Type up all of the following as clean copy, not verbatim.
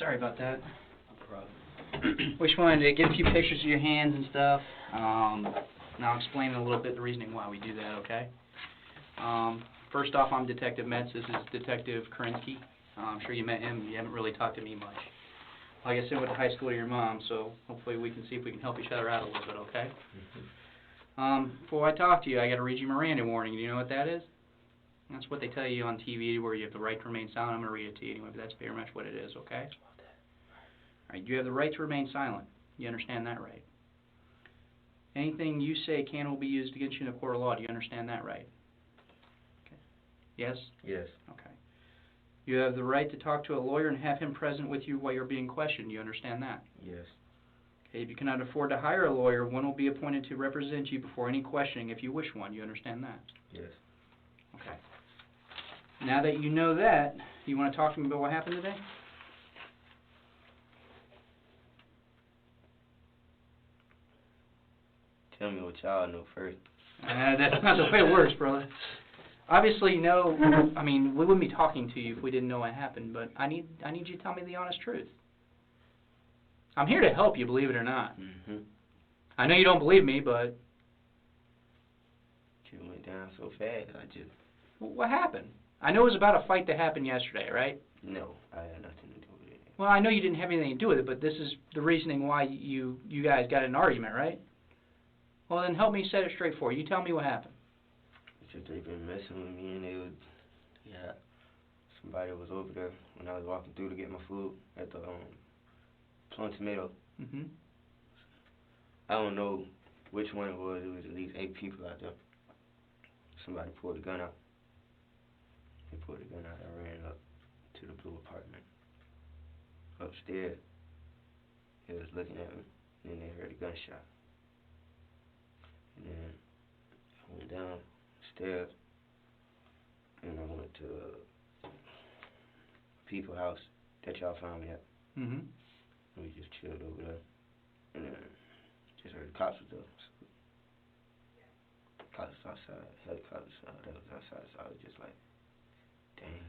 Sorry about that. No problem. We just wanted to get a few pictures of your hands and stuff. And I'll explain a little bit the reasoning why we do that, okay? First off, I'm Detective Metz. This is Detective Kerensky. I'm sure you met him. You haven't really talked to me much. Like I said, I went to high school to your mom, so hopefully we can see if we can help each other out a little bit, okay? Before I talk to you, I got to read you Miranda warning. Do you know what that is? That's what they tell you on TV, where you have the right to remain silent. I'm going to read it to you anyway, but that's very much what it is, okay? All right, you have the right to remain silent. You understand that, right? Anything you say can or will be used against you in a court of law. Do you understand that, right? Okay. Yes? Yes. Okay. You have the right to talk to a lawyer and have him present with you while you're being questioned. Do you understand that? Yes. Okay. If you cannot afford to hire a lawyer, one will be appointed to represent you before any questioning if you wish one. Do you understand that? Yes. Okay. Now that you know that, you want to talk to me about what happened today? Tell me what y'all know first. That's not the way it works, brother. Obviously, no. I mean, we wouldn't be talking to you if we didn't know what happened. But I need you to tell me the honest truth. I'm here to help you, believe it or not. I know you don't believe me, but It went down so fast. what happened? I know it was about a fight that happened yesterday, right? No, I had nothing to do with it. Well, I know you didn't have anything to do with it, but this is the reasoning why you guys got in an argument, right? Well, then help me set it straight for you. You tell me what happened. It's just they been messing with me, and somebody was over there when I was walking through to get my food at the Plum Tomato. I don't know which one it was. It was at least 8 people out there. Somebody pulled the gun out. They pulled the gun out. I ran up to the blue apartment. Upstairs, they was looking at me, and then they heard a gunshot. And then I went downstairs, and I went to people's house that y'all found me at. And we just chilled over there, and then just heard the cops was there. So, cops outside, helicopters that was outside, so I was just like, dang.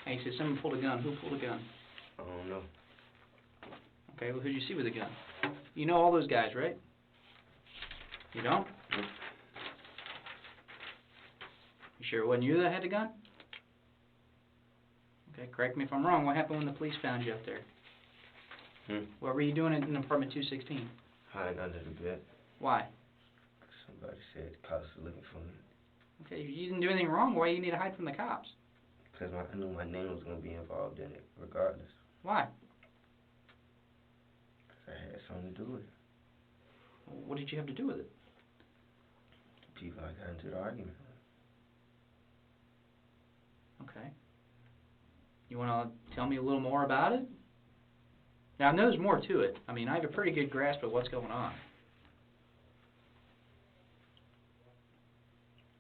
Hey, so someone pulled a gun. Who pulled a gun? I don't know. Okay, well, who'd you see with a gun? You know all those guys, right? You don't? You sure it wasn't you that had the gun? Okay, correct me if I'm wrong. What happened when the police found you up there? What were you doing in apartment 216? Hiding under the bed. Why? Somebody said the cops were looking for me. Okay, you didn't do anything wrong. Why do you need to hide from the cops? Because I knew my name was going to be involved in it, regardless. Why? Because I had something to do with it. What did you have to do with it? The people I got into the argument. Okay. You want to tell me a little more about it? Now, I know there's more to it. I mean, I have a pretty good grasp of what's going on.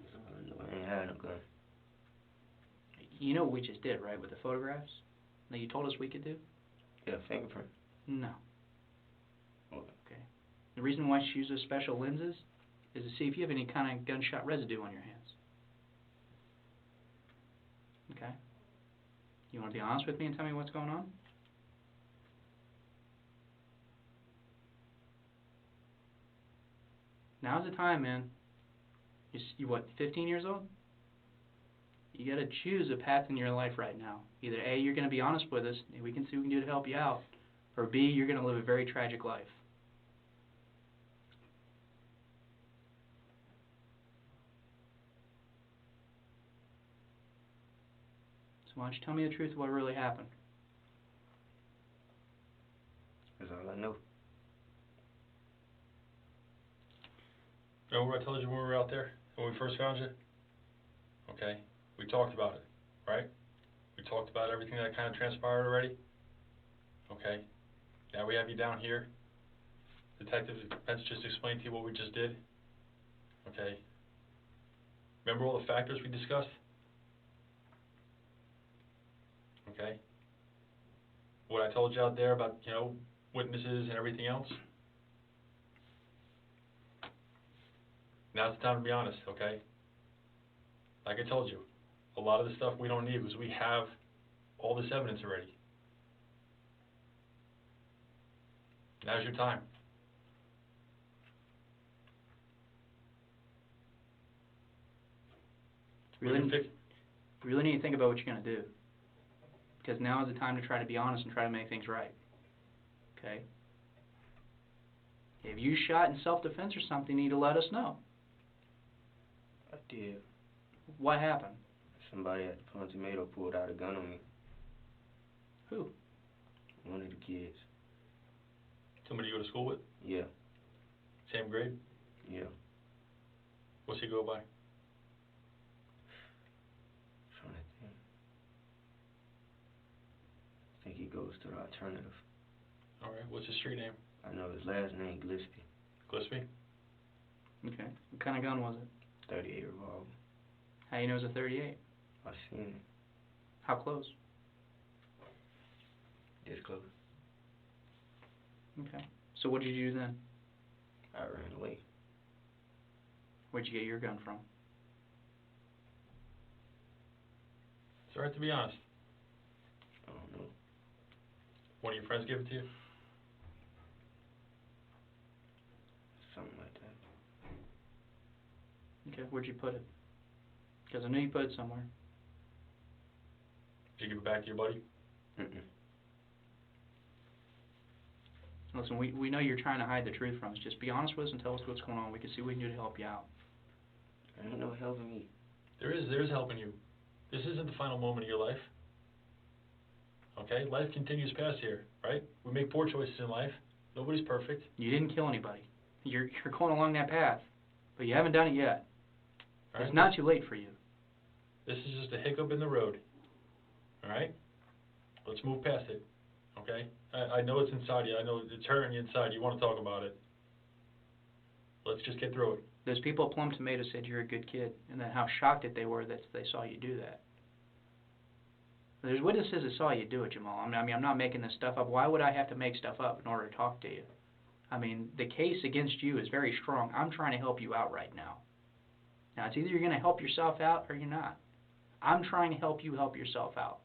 I ain't had no gun. You know what we just did, right, with the photographs that you told us we could do? Yeah, fingerprint. No. What? Okay. The reason why she uses special lenses is to see if you have any kind of gunshot residue on your hands. Okay? You want to be honest with me and tell me what's going on? Now's the time, man. You what, 15 years old? You got to choose a path in your life right now. Either A, you're going to be honest with us, and we can see what we can do to help you out, or B, you're going to live a very tragic life. So why don't you tell me the truth of what really happened? That's all I know. Remember what I told you when we were out there, when we first found you? Okay, we talked about it, right? We talked about everything that kind of transpired already. Okay, now we have you down here. Detective Pence just explained to you what we just did. Okay, remember all the factors we discussed? Okay, what I told you out there about, witnesses and everything else? Now's the time to be honest, okay? Like I told you, a lot of the stuff we don't need because we have all this evidence already. Now's your time. We really need to think about what you're going to do. Because now is the time to try to be honest and try to make things right. Okay? If you shot in self-defense or something, you need to let us know. I did. What happened? Somebody at the Plum Tomato pulled out a gun on me. Who? One of the kids. Somebody you go to school with? Yeah. Same grade? Yeah. What's he go by? Trying to think. I think he goes to the alternative. Alright, what's his street name? I know his last name, Gillespie. Gillespie? Okay. What kind of gun was it? 38 revolver. How you know it was a 38? I seen it. How close? This close. Okay. So what did you do then? I ran away. Where'd you get your gun from? It's alright to be honest. I don't know. One of your friends give it to you? Something like that. Okay. Where'd you put it? Because I knew you put it somewhere. Did you give it back to your buddy? Mm-mm. Listen, we know you're trying to hide the truth from us. Just be honest with us and tell us what's going on. We can see what we can do to help you out. Ain't no helping me. There is helping you. This isn't the final moment of your life. Okay? Life continues past here, right? We make poor choices in life. Nobody's perfect. You didn't kill anybody. You're going along that path, but you haven't done it yet. Right? It's not too late for you. This is just a hiccup in the road. Alright? Let's move past it. Okay? I know it's inside you. I know it's hurting you inside. You want to talk about it. Let's just get through it. Those people at Plum Tomato said you're a good kid, and then how shocked that they were that they saw you do that. There's witnesses that saw you do it, Jamal. I mean, I'm not making this stuff up. Why would I have to make stuff up in order to talk to you? I mean, the case against you is very strong. I'm trying to help you out right now. Now, it's either you're going to help yourself out or you're not. I'm trying to help you help yourself out.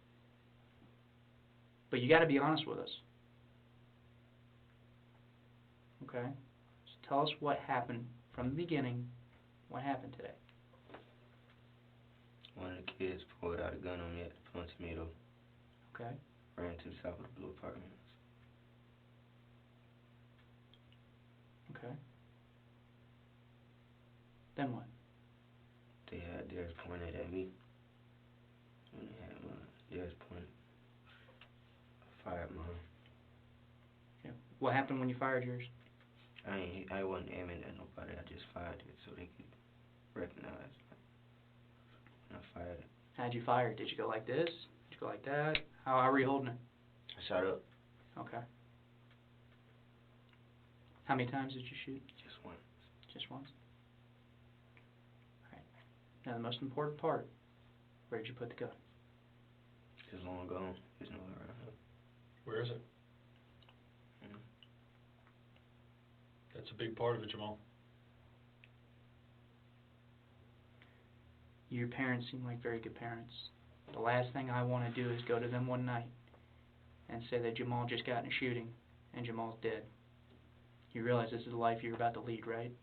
But you got to be honest with us. Okay? So tell us what happened from the beginning. What happened today? One of the kids pulled out a gun on me at the Plum Tomato. Okay. Ran to the south of the Blue Apartments. Okay. Then what? They had theirs pointed at me. And they had theirs pointed. I fired mine. Yeah. What happened when you fired yours? I wasn't aiming at nobody. I just fired it so they could recognize when I fired it. How'd you fire it? Did you go like this? Did you go like that? How were you holding it? I shot up. Okay. How many times did you shoot? Just one. Just once? Alright. Now the most important part. Where did you put the gun? It's long gone. There's nowhere around here. Where is it? That's a big part of it, Jamal. Your parents seem like very good parents. The last thing I want to do is go to them one night and say that Jamal just got in a shooting and Jamal's dead. You realize this is the life you're about to lead, right?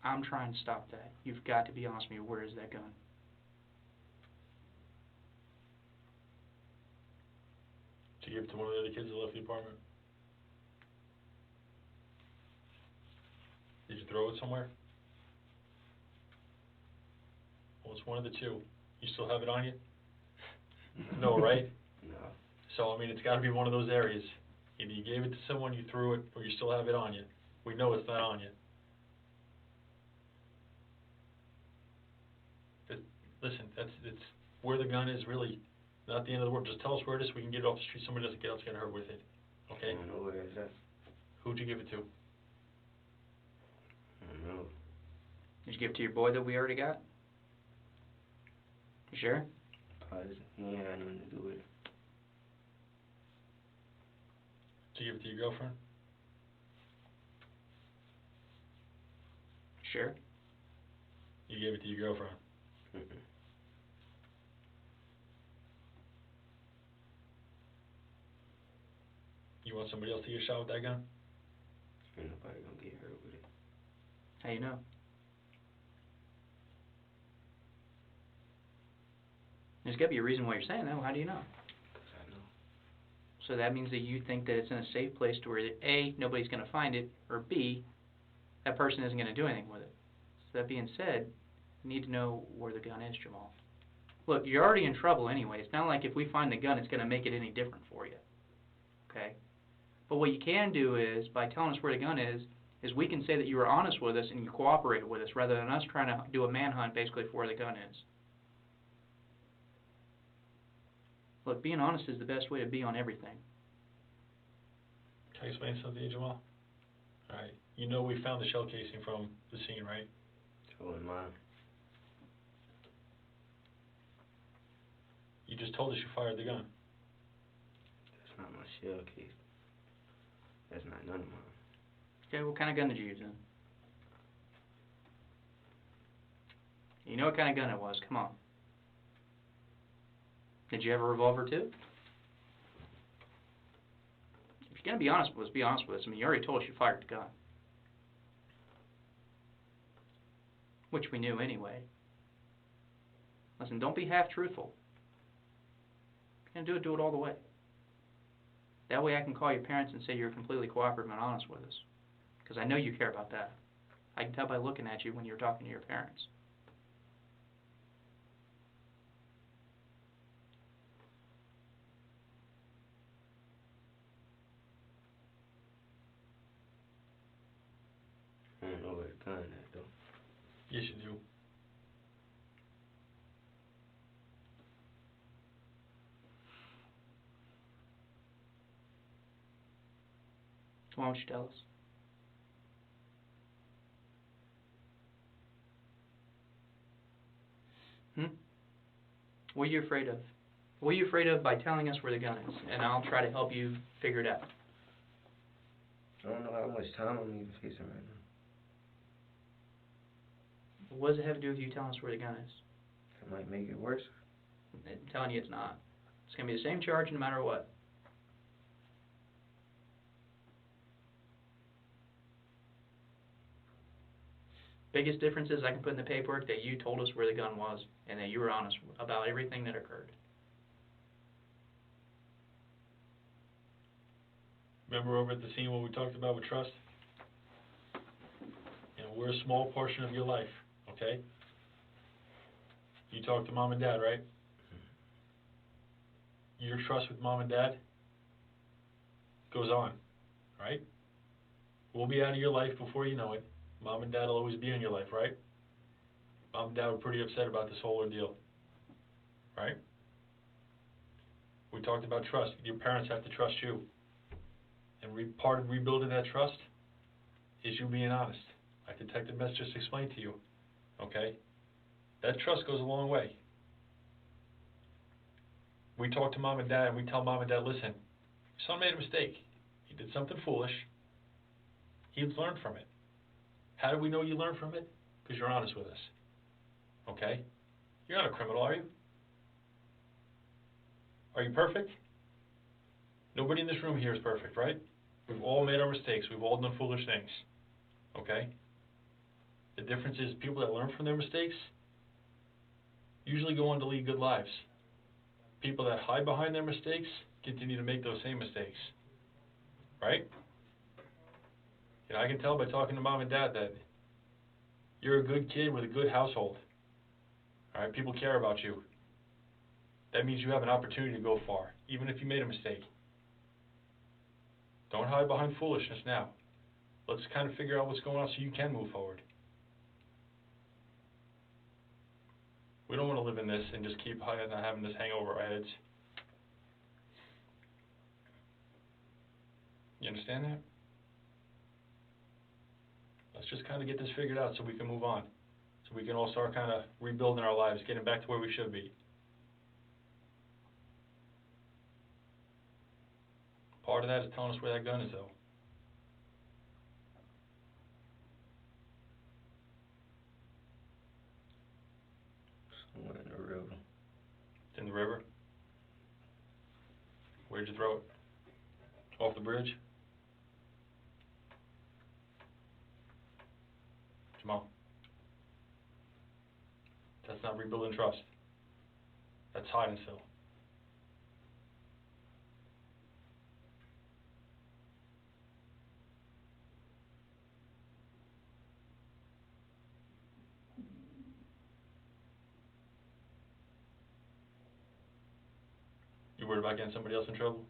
I'm trying to stop that. You've got to be honest with me. Where is that gun? Did you give it to one of the other kids that left the apartment? Did you throw it somewhere? Well, it's one of the two. You still have it on you? No, right? No. So, I mean, it's got to be one of those areas. Either you gave it to someone, you threw it, or you still have it on you. We know it's not on you. Listen, it's where the gun is really not the end of the world. Just tell us where it is so we can get it off the street. Somebody doesn't get else get hurt with it. Okay? I don't know where it's at. Who'd you give it to? I don't know. Did you give it to your boy that we already got? You sure? He ain't had nothing to do with it. Did you give it to your girlfriend? Sure. You gave it to your girlfriend. Mm-mm. You want somebody else to get shot with that gun? Ain't nobody gonna get hurt with it. How you know? There's got to be a reason why you're saying that. Well, how do you know? 'Cause I know. So that means that you think that it's in a safe place to where A, nobody's going to find it, or B, that person isn't going to do anything with it. So that being said, you need to know where the gun is, Jamal. Look, you're already in trouble anyway. It's not like if we find the gun, it's going to make it any different for you. Okay? But what you can do is, by telling us where the gun is we can say that you were honest with us and you cooperated with us, rather than us trying to do a manhunt basically for where the gun is. Look, being honest is the best way to be on everything. Can I explain something to you, Jamal? Alright, you know we found the shell casing from the scene, right? So in mine. You just told us you fired the gun. That's not my shell case. That's not none of mine. Okay, what kind of gun did you use then? You know what kind of gun it was. Come on. Did you have a revolver too? If you're going to be honest with us, be honest with us. I mean, you already told us you fired the gun. Which we knew anyway. Listen, don't be half-truthful. If you're going to do it all the way. That way I can call your parents and say you're completely cooperative and honest with us. Because I know you care about that. I can tell by looking at you when you're talking to your parents. I don't know where the gun at though. Yes, you do. Why don't you tell us? What are you afraid of? What are you afraid of by telling us where the gun is? And I'll try to help you figure it out. I don't know how much time I'm even facing right now. What does it have to do with you telling us where the gun is? It might make it worse. I'm telling you it's not. It's going to be the same charge no matter what. Biggest difference is I can put in the paperwork that you told us where the gun was and that you were honest about everything that occurred. Remember over at the scene what we talked about with trust? You know, we're a small portion of your life, okay? You talk to mom and dad, right? Your trust with mom and dad goes on, right? We'll be out of your life before you know it. Mom and dad will always be in your life, right? Mom and dad were pretty upset about this whole ordeal, right? We talked about trust. Your parents have to trust you. And part of rebuilding that trust is you being honest. Like Detective Metz just explained to you, okay? That trust goes a long way. We talk to mom and dad and we tell mom and dad, listen, your son made a mistake. He did something foolish. He's learned from it. How do we know you learned from it? Because you're honest with us. Okay? You're not a criminal, are you? Are you perfect? Nobody in this room here is perfect, right? We've all made our mistakes. We've all done foolish things. Okay? The difference is people that learn from their mistakes usually go on to lead good lives. People that hide behind their mistakes continue to make those same mistakes. Right? You know, I can tell by talking to mom and dad that you're a good kid with a good household. All right? People care about you. That means you have an opportunity to go far, even if you made a mistake. Don't hide behind foolishness now. Let's kind of figure out what's going on so you can move forward. We don't want to live in this and just keep having this hang over our heads. You understand that? Let's just kind of get this figured out so we can move on. So we can all start kind of rebuilding our lives, getting back to where we should be. Part of that is telling us where that gun is, though. throw it? Off the bridge? Jamal. That's not rebuilding trust. That's hide and fill. You worried about getting somebody else in trouble?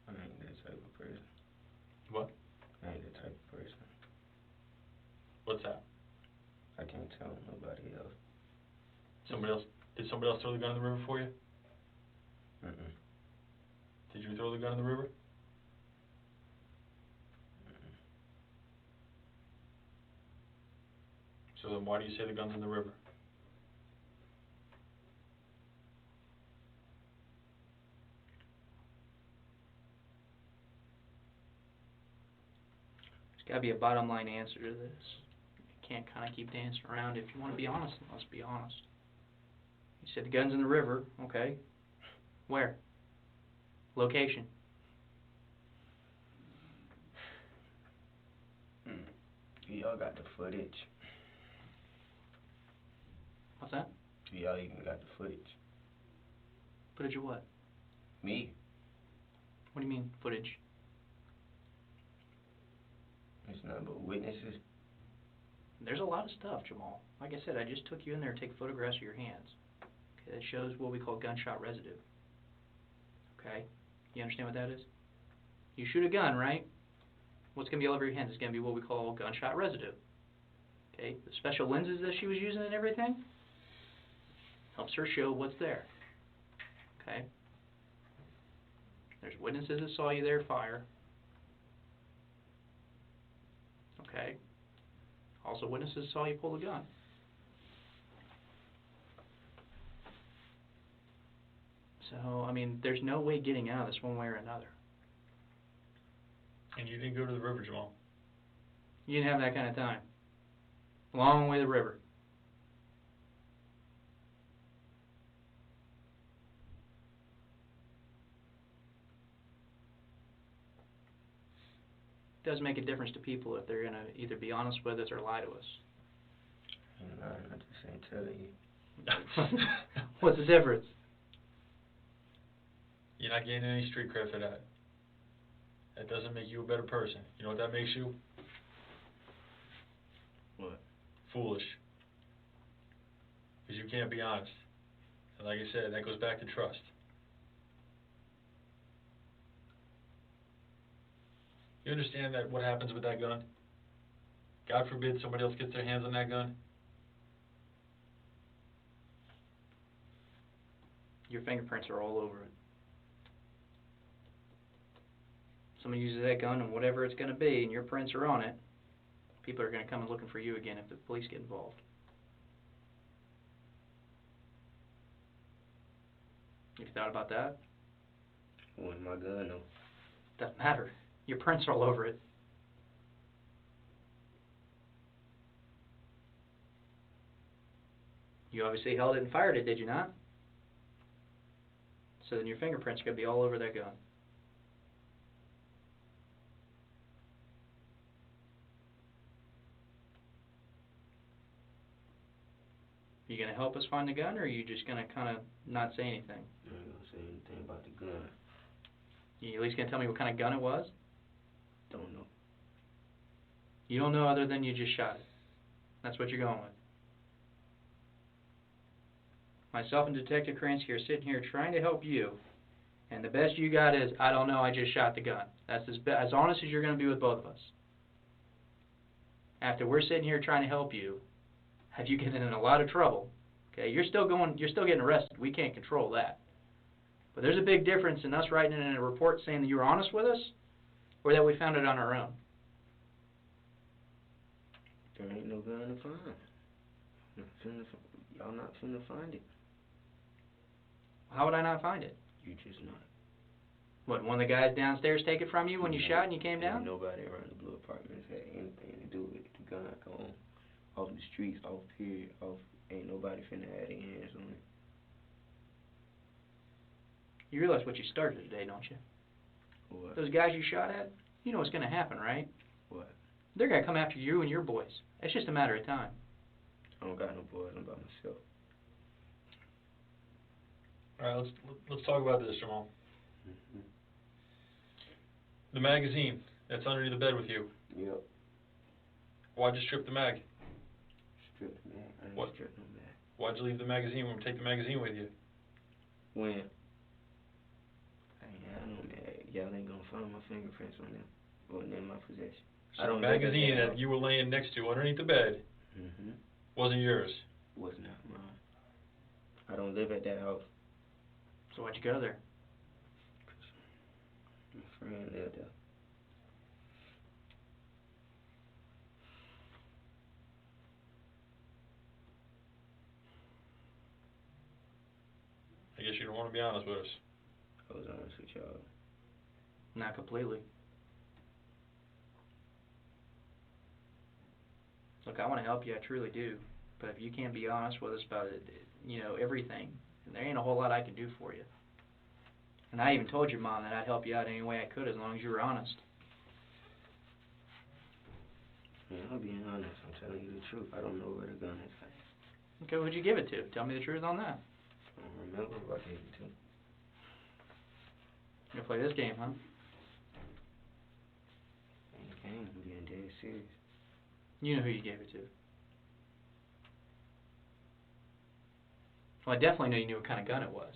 I ain't that type of person. What? I ain't that type of person. What's that? I can't tell nobody else. Somebody else? Did somebody else throw the gun in the river for you? Mm-mm. Did you throw the gun in the river? Mm-mm. So then why do you say the gun's in the river? There's gotta be a bottom line answer to this. You can't kinda keep dancing around. If you wanna be honest, then let's be honest. You said the gun's in the river, okay. Where? Location. Y'all got the footage. What's that? Y'all even got the footage. Footage of what? Me? What do you mean, footage? It's nothing but witnesses. There's a lot of stuff, Jamal. Like I said, I just took you in there to take photographs of your hands. Okay, that shows what we call gunshot residue. Okay? You understand what that is? You shoot a gun, right? What's going to be all over your hands is going to be what we call gunshot residue. Okay? The special lenses that she was using and everything helps her show what's there. Okay? There's witnesses that saw you there fire. Okay? Also witnesses saw you pull the gun. So, I mean, there's no way getting out of this one way or another. And you didn't go to the river, Jamal. You didn't have that kind of time. Long way to the river. It does make a difference to people if they're going to either be honest with us or lie to us. I just ain't telling you. What's the difference? You're not gaining any street cred for that. That doesn't make you a better person. You know what that makes you? What? Foolish. Because you can't be honest. And like I said, that goes back to trust. You understand that what happens with that gun? God forbid somebody else gets their hands on that gun. Your fingerprints are all over it. Somebody uses that gun and whatever it's going to be and your prints are on it, people are going to come and looking for you again if the police get involved. You thought about that? Wasn't my gun though. Doesn't matter. Your prints are all over it. You obviously held it and fired it, did you not? So then your fingerprints are going to be all over that gun. You going to help us find the gun, or are you just going to kind of not say anything? I ain't gonna say anything about the gun. You at least going to tell me what kind of gun it was? Don't know. You don't know other than you just shot it. That's what you're going with. Myself and Detective Kransky are sitting here trying to help you, and the best you got is, I don't know, I just shot the gun. That's as honest as you're going to be with both of us. After we're sitting here trying to help you, have you getting in a lot of trouble? Okay, you're still getting arrested. We can't control that. But there's a big difference in us writing in a report saying that you were honest with us, or that we found it on our own. There ain't no gun to find. Y'all not finna find it. How would I not find it? You just not. What, one of the guys downstairs take it from you when you shot and you came down? Ain't nobody around the Blue Apartments had anything to do with it. The gun gone off the streets, off period, off. Ain't nobody finna have their hands on it. You realize what you started today, don't you? What? Those guys you shot at, you know what's going to happen, right? What? They're going to come after you and your boys. It's just a matter of time. I don't got no boys. I'm by myself. All right, let's talk about this, Jamal. Mm-hmm. The magazine that's underneath the bed with you. Yep. Why'd you strip the mag? Strip the mag. I What? didn't strip no mag. Why'd you leave the magazine when we take the magazine with you? When? I ain't had no mag. Y'all ain't gonna find my fingerprints on them. Wasn't in my possession. So the magazine that you were laying next to underneath the bed wasn't yours. Was not mine. I don't live at that house. So why'd you go there? My friend lived there. I guess you don't want to be honest with us. I was honest with y'all. Not completely. Look, I want to help you, I truly do. But if you can't be honest with us about it, you know, everything, then there ain't a whole lot I can do for you. And I even told your mom that I'd help you out any way I could as long as you were honest. Man, I'm being honest. I'm telling you the truth. I don't know where the gun is at. Okay, who'd you give it to? Tell me the truth on that. I don't remember who I gave it to. You gonna play this game, huh? Ain't a game. I'm being dead serious. You know who you gave it to. Well, I definitely know you knew what kind of gun it was.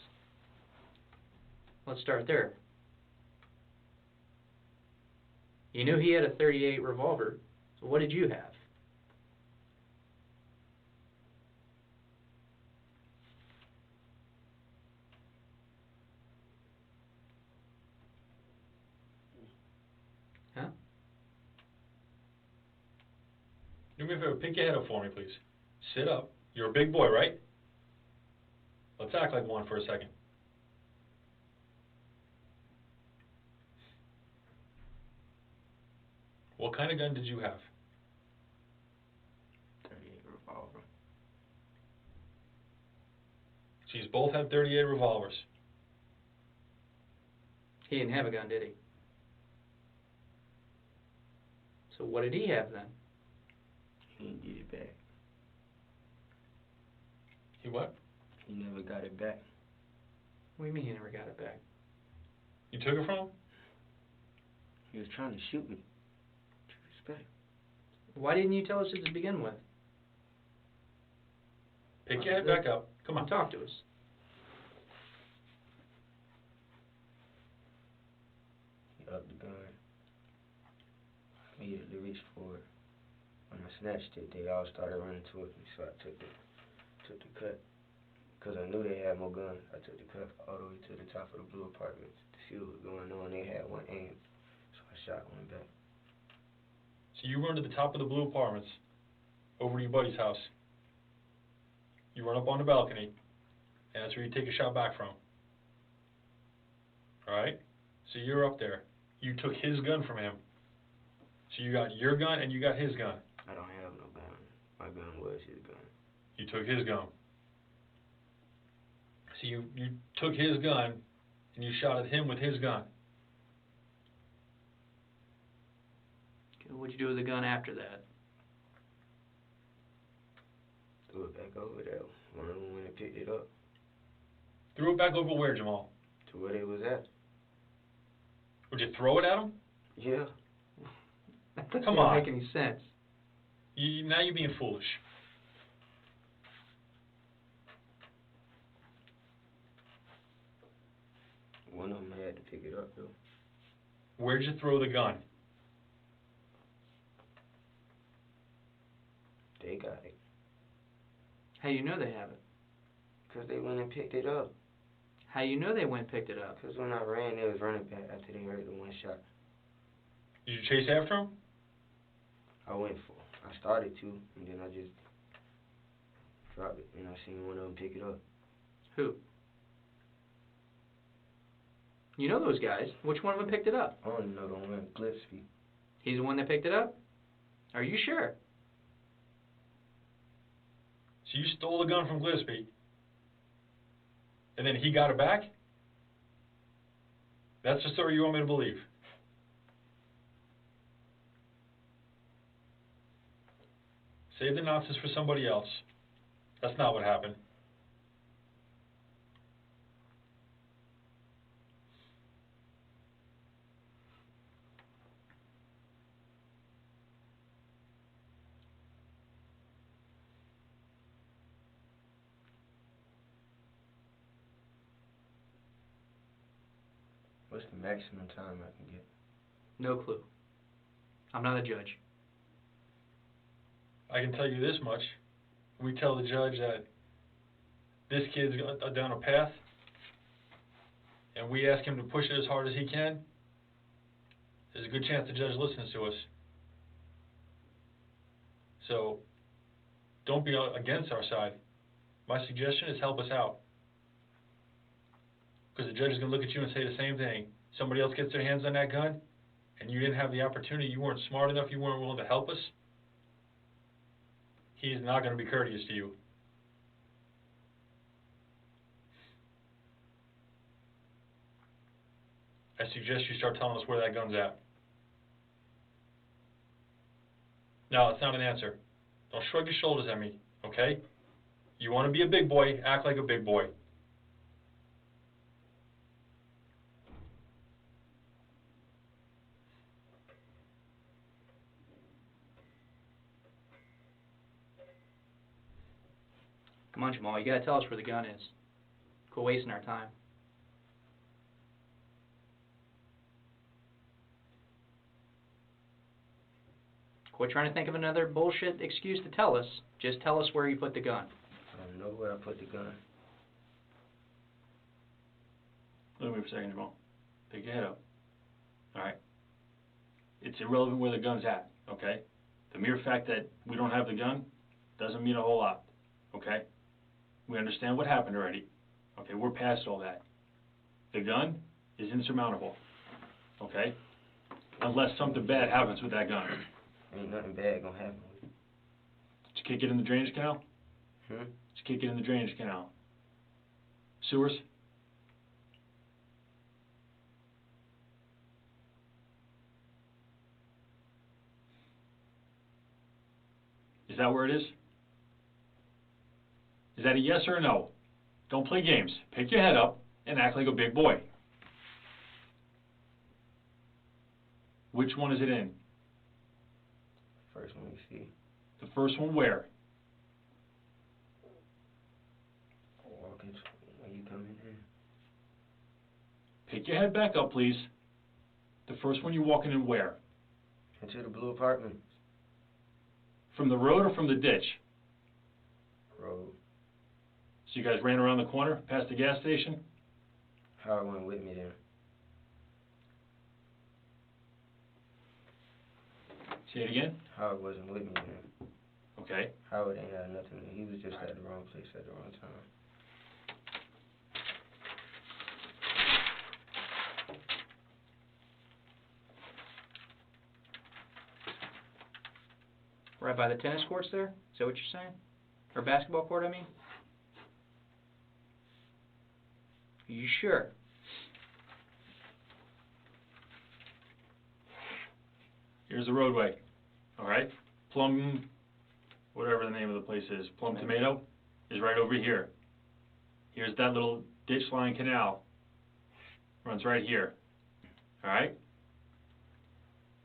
Let's start there. You knew he had a .38 revolver, so what did you have? Huh? Do me a favor, pick your head up for me, please. Sit up. You're a big boy, right? Let's act like one for a second. What kind of gun did you have? 38 revolver. So you both have .38 revolvers. He didn't have a gun, did he? So what did he have then? He didn't get it back. He what? He never got it back. What do you mean he never got it back? You took it from him? He was trying to shoot me. Respect. Why didn't you tell us it to begin with? Pick your head back up. Come on. Talk to us. He upped the gun. I immediately reached for it. When I snatched it, they all started running towards me, so I took the cut. Because I knew they had more guns. I took the cut all the way to the top of the blue apartments to see what was going on. They had one aim, so I shot one back. So you run to the top of the blue apartments, over to your buddy's house. You run up on the balcony, and that's where you take a shot back from. Alright? So you're up there. You took his gun from him. So you got your gun and you got his gun. I don't have no gun. My gun was his gun. You took his gun. So you took his gun and you shot at him with his gun. Okay, what'd you do with the gun after that? Threw it back over there. One of them went and picked it up Threw it back over where, Jamal? to where they was at. Would you throw it at him? Yeah. That doesn't Come on. make any sense. Now you're being foolish. One of them had to pick it up, though. Where'd you throw the gun? They got it. How you know they have it? Because they went and picked it up. How you know they went and picked it up? Because when I ran, they was running back after they heard the one shot. Did you chase after him? I started to, and then I just dropped it, and I seen one of them pick it up. Who? You know those guys. Which one of them picked it up? I don't know the one, Glipsby. He's the one that picked it up? Are you sure? So you stole the gun from Gillespie, and then he got it back? That's the story you want me to believe. Save the nonsense for somebody else. That's not what happened. What's the maximum time I can get? No clue. I'm not a judge. I can tell you this much. We tell the judge that this kid's down a path, and we ask him to push it as hard as he can, there's a good chance the judge listens to us. So, don't be against our side. My suggestion is help us out. Because the judge is going to look at you and say the same thing. Somebody else gets their hands on that gun, and you didn't have the opportunity, you weren't smart enough, you weren't willing to help us, he's not going to be courteous to you. I suggest you start telling us where that gun's at. No, that's not an answer. Don't shrug your shoulders at me, okay? You want to be a big boy, act like a big boy. Come on, Jamal, you gotta tell us where the gun is. Quit wasting our time. Quit trying to think of another bullshit excuse to tell us. Just tell us where you put the gun. I don't know where I put the gun. Look at me for a second, Jamal. Pick your head up. Alright? It's irrelevant where the gun's at, okay? The mere fact that we don't have the gun doesn't mean a whole lot, okay? We understand what happened already. Okay, we're past all that. The gun is insurmountable, okay? Unless something bad happens with that gun. Ain't nothing bad gonna happen with it. Did you kick it in the drainage canal? Hmm? Did you kick it in the drainage canal? Sewers? Is that where it is? Is that a yes or a no? Don't play games. Pick your head up and act like a big boy. Which one is it in? First one we see. The first one where? Walking when you come in. Pick your head back up, please. The first one you're walking in where? Into the blue apartment. From the road or from the ditch? Road. So you guys ran around the corner, past the gas station? Howard went with me there. Say it again? Howard wasn't with me there. Okay. Howard ain't had nothing. He was just at the wrong place at the wrong time. Right by the tennis courts there? Is that what you're saying? Or basketball court, I mean? Are you sure? Here's the roadway. Alright? Plum, whatever the name of the place is, Plum Tomato, is right over here. Here's that little ditch line canal. Runs right here. Alright?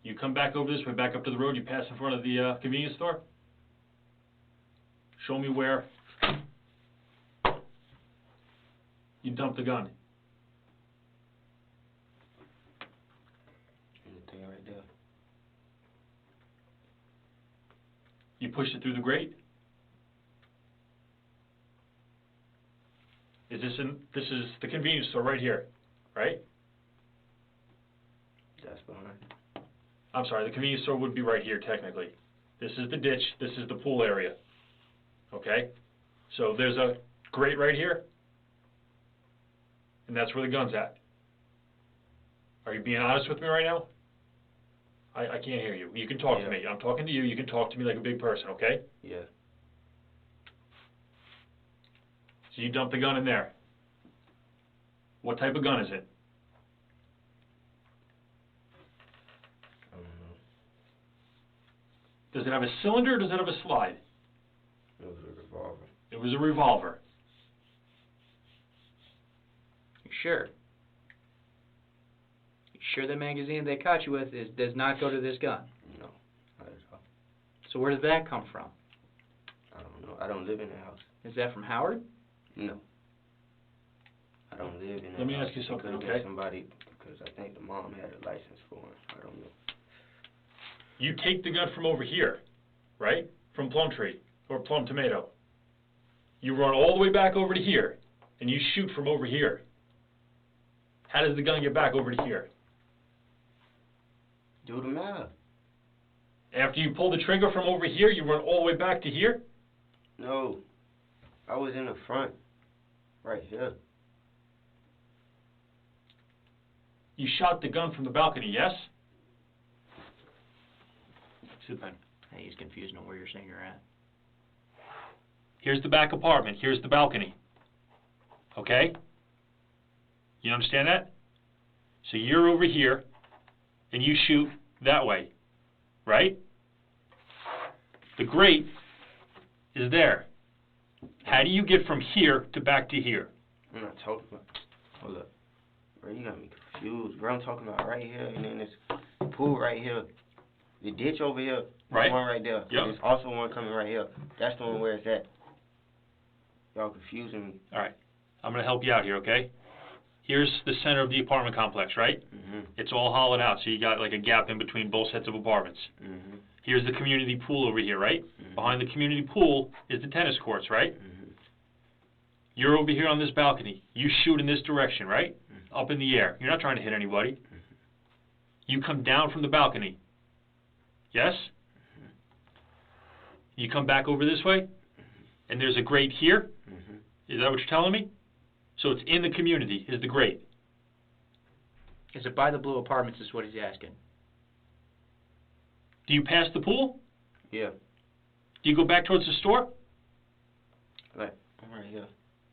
You come back over this way, back up to the road, you pass in front of the convenience store. Show me where you dumped the gun. The thing right there. You pushed it through the grate. This is the convenience store right here, right? That's behind. I'm sorry, the convenience store would be right here technically. This is the ditch, this is the pool area. Okay? So there's a grate right here, and that's where the gun's at. Are you being honest with me right now? I can't hear you. You can talk to me. I'm talking to you. You can talk to me like a big person, okay? Yeah. So you dumped the gun in there. What type of gun is it? Does it have a cylinder or does it have a slide? It was a revolver. It was a revolver. You sure? You sure the magazine they caught you with does not go to this gun? No, not at all. So where did that come from? I don't know. I don't live in the house. Is that from Howard? No. I don't live in the Let me house. ask you something, It could've okay? been somebody, because I think the mom had a license for it. I don't know. You take the gun from over here, right? From Plum Tree or Plum Tomato. You run all the way back over to here, and you shoot from over here. How does the gun get back over to here? Do the math. After you pull the trigger from over here, you run all the way back to here? No. I was in the front. Right here. You shot the gun from the balcony, yes? Sit down. Hey, he's confused on where you're saying you're at. Here's the back apartment. Here's the balcony. Okay? You understand that? So you're over here, and you shoot that way, right? The grate is there. How do you get from here to back to here? I'm not talking about... Hold up. Bro, you got me confused. Bro, I'm talking about right here, and then this pool right here. The ditch over here. Right. The one right there. Yep. There's also one coming right here. That's the one where it's at. Y'all confusing me. All right. I'm going to help you out here, okay? Here's the center of the apartment complex, right? Mm-hmm. It's all hollowed out, so you got like a gap in between both sets of apartments. Mm-hmm. Here's the community pool over here, right? Mm-hmm. Behind the community pool is the tennis courts, right? Mm-hmm. You're over here on this balcony. You shoot in this direction, right? Mm-hmm. Up in the air. You're not trying to hit anybody. Mm-hmm. You come down from the balcony. Yes? Mm-hmm. You come back over this way, and there's a grate here. Mm-hmm. Is that what you're telling me? So it's in the community, is the grate. Is it by the blue apartments is what he's asking. Do you pass the pool? Yeah. Do you go back towards the store? Right. I'm right here.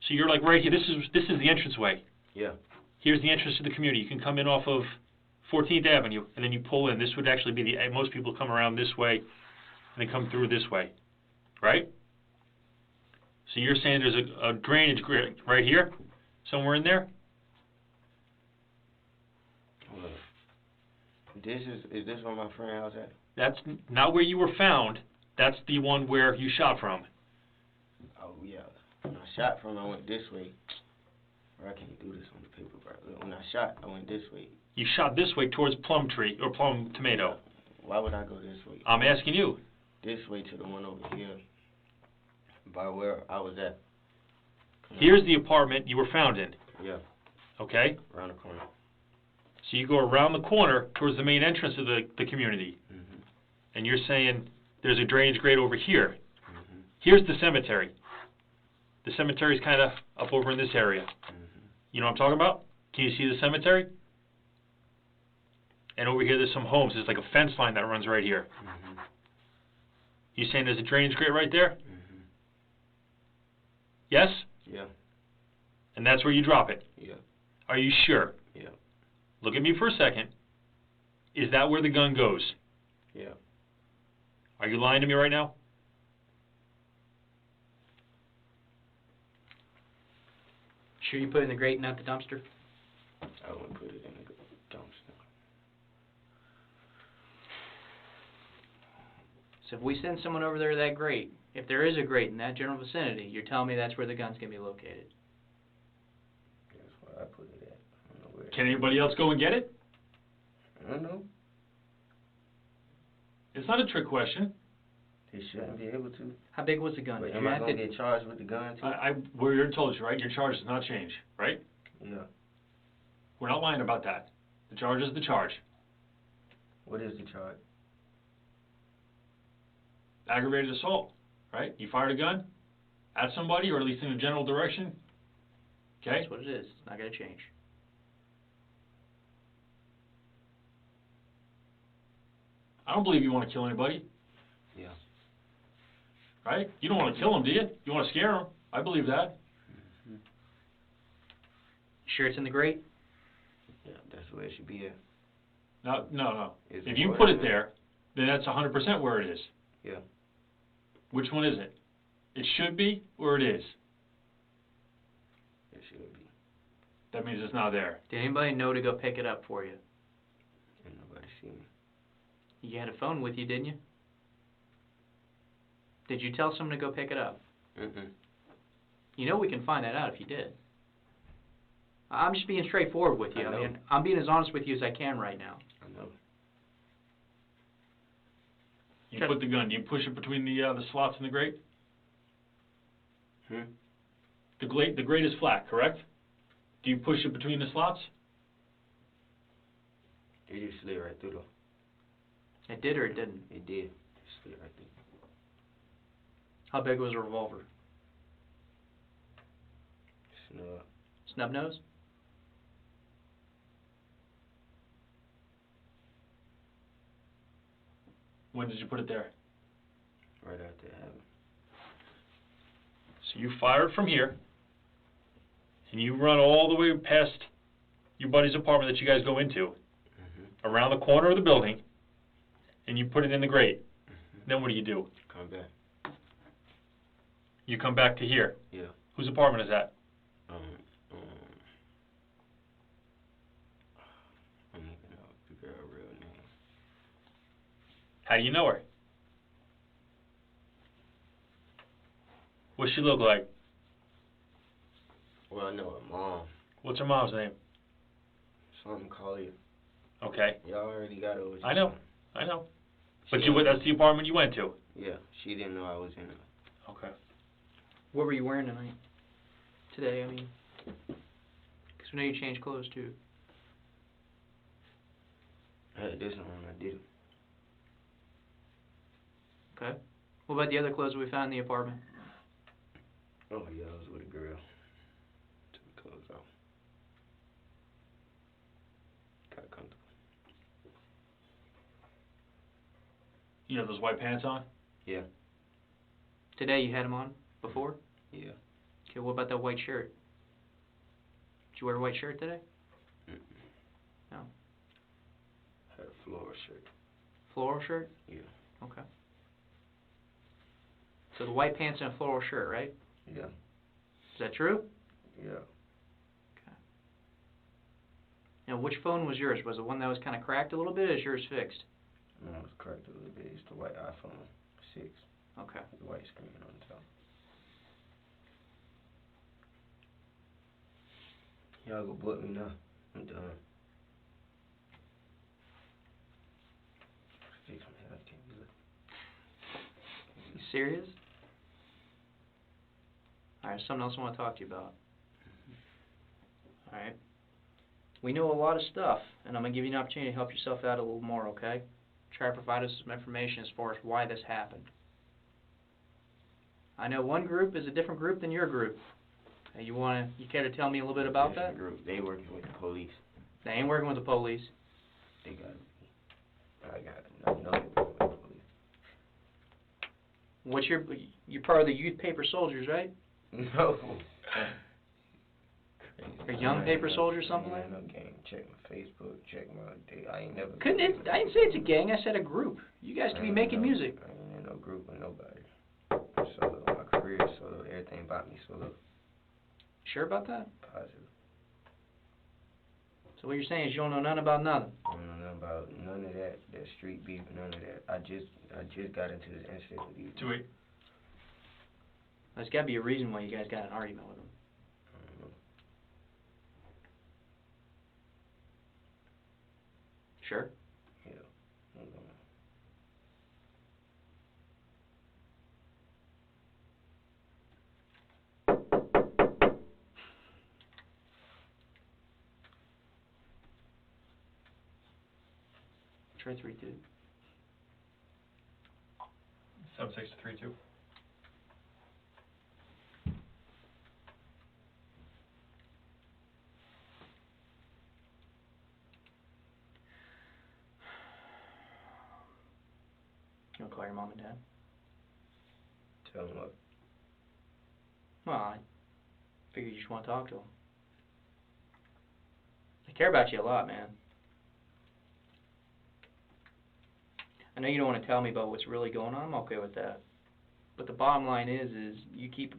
So you're like right here. This is the entranceway. Yeah. Here's the entrance to the community. You can come in off of 14th Avenue, and then you pull in. This would actually be most people come around this way, and they come through this way, right? So you're saying there's a drainage grate right here, somewhere in there? Hold up. Is this where my friend house at? That's not where you were found. That's the one where you shot from. Oh, yeah. When I shot from, I went this way. Bro, I can't do this on the paper, bro. When I shot, I went this way. You shot this way towards Plum Tree, or Plum Tomato. Why would I go this way? I'm asking you. This way to the one over here. By where I was at. Here's the apartment you were found in, Yeah, okay? around the corner. So you go around the corner towards the main entrance of the community, Mm-hmm. and you're saying there's a drainage grate over here. Mm-hmm. Here's the cemetery. The cemetery's kind of up over in this area. Mm-hmm. You know what I'm talking about? Can you see the cemetery? And over here there's some homes. There's like a fence line that runs right here. Mm-hmm. You saying there's a drainage grate right there? Mm-hmm. Yes? Yeah, And that's where you drop it. yeah, Are you sure? yeah, Look at me for a second. Is that where the gun goes? yeah. Are you lying to me right now? Sure you put it in the grate, not the dumpster? I wouldn't put it in the dumpster. So if we send someone over there to that grate, if there is a grate in that general vicinity, you're telling me that's where the gun's going to be located. That's where I put it at. I don't know where. Can anybody else go and get it? I don't know. It's not a trick question. They shouldn't be able to. How big was the gun? But Did am you I have gonna to- get charged with the gun too? We already told you, right? Your charge does not change, right? Yeah. We're not lying about that. The charge is the charge. What is the charge? Aggravated assault, right? You fired a gun at somebody, or at least in a general direction. Okay? That's what it is. It's not going to change. I don't believe you want to kill anybody, Yeah. right? You don't want to kill them, do you? You want to scare them. I believe that. Mm-hmm. Sure it's in the grate? Yeah, that's where it should be at. No. Is If it you more put than it that? there, then that's 100% where it is. Yeah. Which one is it? It should be, or it is? It should be. That means it's not there. Did anybody know to go pick it up for you? Ain't nobody see me. You had a phone with you, didn't you? Did you tell someone to go pick it up? Mm-mm. You know we can find that out if you did. I'm just being straightforward with you. I know. I mean, I'm being as honest with you as I can right now. I know. You put the gun. Do you push it between the slots in the grate? The grate is flat, correct? Do you push it between the slots? It just slid right through though. It did or it didn't? It did. It slid right through. How big was the revolver? Snug. Snub nose? When did you put it there? Right after it happened. So you fired from here, and you run all the way past your buddy's apartment that you guys go into, around the corner of the building, and you put it in the grate. Then what do? Come back. You come back to here. Yeah. Whose apartment is that? I don't even know the girl's real name. How do you know her? What's she look like? Well, I know her mom. What's her mom's name? Something Collier. Okay. Y'all already got her. I know. But She- that's the apartment you went to? Yeah, she didn't know I was in it. Okay. What were you wearing tonight? Today, I mean. Because we know you changed clothes too. I had this on, I did it. Okay. What about the other clothes we found in the apartment? Oh yeah, I was with a girl. Took the clothes off. Got comfortable. You have those white pants on? Yeah. Today you had them on? Before? Yeah. Okay, what about that white shirt? Did you wear a white shirt today? Mm-mm. No. Had a floral shirt. Floral shirt? Yeah. Okay. So the white pants and a floral shirt, right? Yeah. Is that true? Yeah. Okay. Now, which phone was yours? Was it one that was kind of cracked a little bit, or is yours fixed? No, it was cracked a little bit. It's the white iPhone 6. Okay. The white screen on top. Y'all go book me now. I'm done. Fix my hair. I can't do it. You serious? Alright, something else I want to talk to you about. Alright. We know a lot of stuff, and I'm going to give you an opportunity to help yourself out a little more, okay? Try to provide us some information as far as why this happened. I know one group is a different group than your group. You care to tell me a little bit about that? Group. They working with the police. They ain't working with the police. They got. I know they working with the police. You're part of the Youth Paper Soldiers, right? No. Or Young Paper Soldiers, something like like that? No game. Check my Facebook. Check my. I ain't never. I didn't say it's a gang. I said a group. You guys could be making music. I ain't in no group with nobody. Solo. My career is solo. Everything about me solo. Sure about that? Positive. So what you're saying is you don't know nothing about nothing. I don't know nothing about none of that street beef, none of that. I just got into this incident with these. 2-8. There's got to be a reason why you guys got an argument with them. I don't know. Sure. Yeah. I don't know. Try 3-2. 7-6-3-2. You want to call your mom and dad? Tell them what? Well, I figured you just want to talk to them. They care about you a lot, man. I know you don't want to tell me about what's really going on. I'm okay with that. But the bottom line is you keep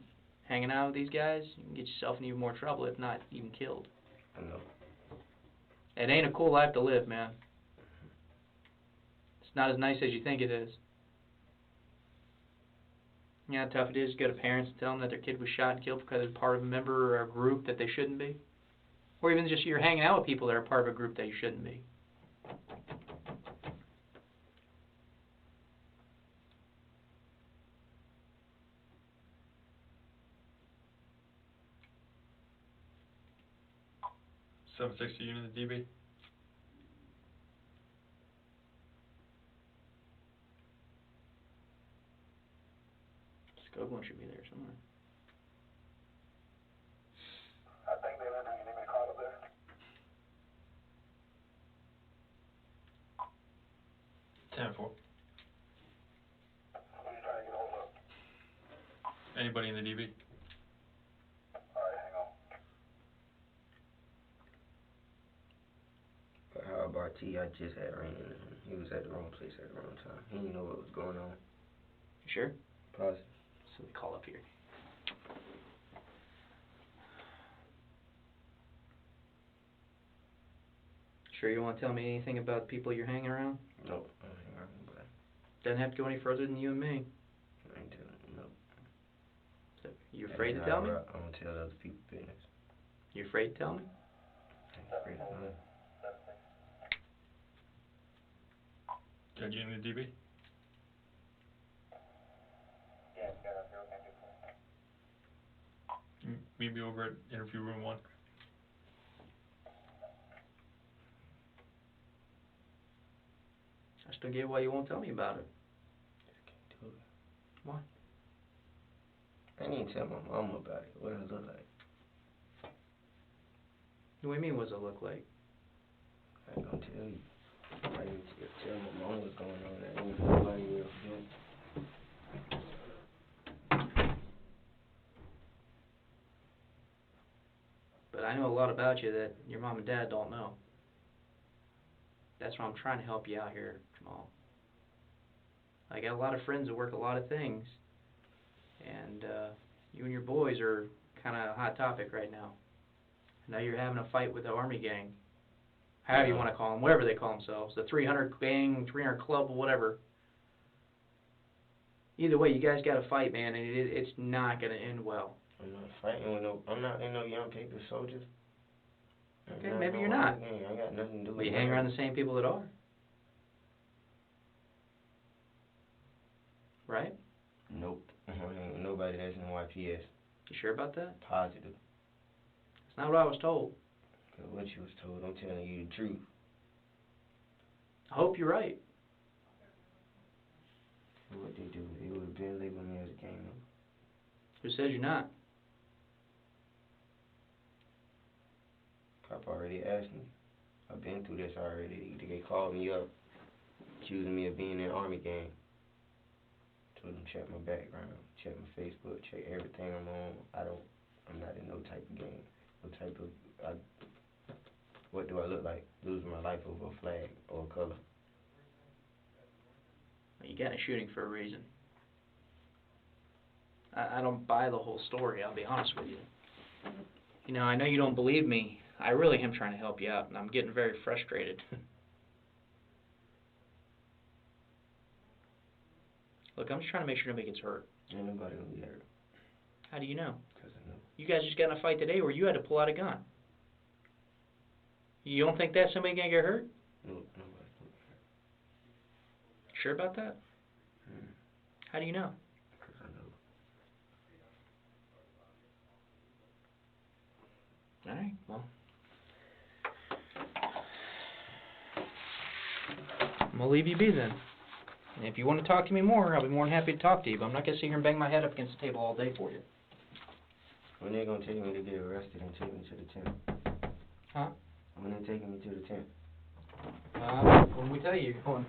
hanging out with these guys, you can get yourself in even more trouble, if not even killed. I know. It ain't a cool life to live, man. It's not as nice as you think it is. You know how tough it is to go to parents and tell them that their kid was shot and killed because they're part of a member or a group that they shouldn't be? Or even just you're hanging out with people that are part of a group that you shouldn't be. .760 unit DB. Scog one should be there somewhere. I think they live in. You need me to call up there? 10-4. Who are you trying to get hold of? Anybody in the DB? Alright, hang on. But how about T? I just had ran into him. He was at the wrong place at the wrong time. He didn't know what was going on. You sure? Positive. So we call up here. Sure you don't want to tell me anything about the people you're hanging around? Nope. I ain't around nobody. Doesn't have to go any further than you and me. I ain't telling him. Nope. So, you afraid to tell me? I don't tell other people business. You afraid to tell me? I ain't afraid of nothing. Got you in the DB? Yeah, got up here. What can I do for you? Meet me over at interview room 1. I still get why you won't tell me about it. Just can't do it. Why? I didn't even tell my mama about it. What does it look like? What do you mean, what does it look like? I ain't gonna tell you. I didn't tell my mama what's going on. I ain't nobody else do. But I know a lot about you that your mom and dad don't know. That's why I'm trying to help you out here, Jamal. I got a lot of friends that work a lot of things, and you and your boys are kind of a hot topic right now. I know you're having a fight with the Army gang, however you want to call them, whatever they call themselves, the 300 gang, 300 club, or whatever. Either way, you guys got to fight, man, and it's not going to end well. I'm not fighting with no. I'm not in no young paper soldiers. Okay, maybe you're not. I got nothing to do with But you hang around the same people that are. Right? Nope. I ain't with nobody that's in YPS. You sure about that? Positive. That's not what I was told. Cause what you was told, I'm telling you the truth. I hope you're right. What they do, they would have been labeling me as a gang member. Who says you're not? Cop already asked me. I've been through this already. They called me up, accusing me of being in the Army gang. Told them check my background, check my Facebook, check everything I'm on. I'm not in no type of gang. No type of, what do I look like? Losing my life over a flag or a color. You got a shooting for a reason. I don't buy the whole story, I'll be honest with you. You know, I know you don't believe me. I really am trying to help you out, and I'm getting very frustrated. Look, I'm just trying to make sure nobody gets hurt. Ain't nobody gonna be hurt. How do you know? 'Cause I know. You guys just got in a fight today where you had to pull out a gun. You don't think that somebody gonna get hurt? Nope, nobody's gonna be hurt. Sure about that? How do you know? 'Cause I know. Alright, well. I'm gonna leave you be then. And if you want to talk to me more, I'll be more than happy to talk to you, but I'm not gonna sit here and bang my head up against the table all day for you. When they gonna take me to get arrested and take me to the tent? Huh? When they taking me to the tent? When we tell you you're going.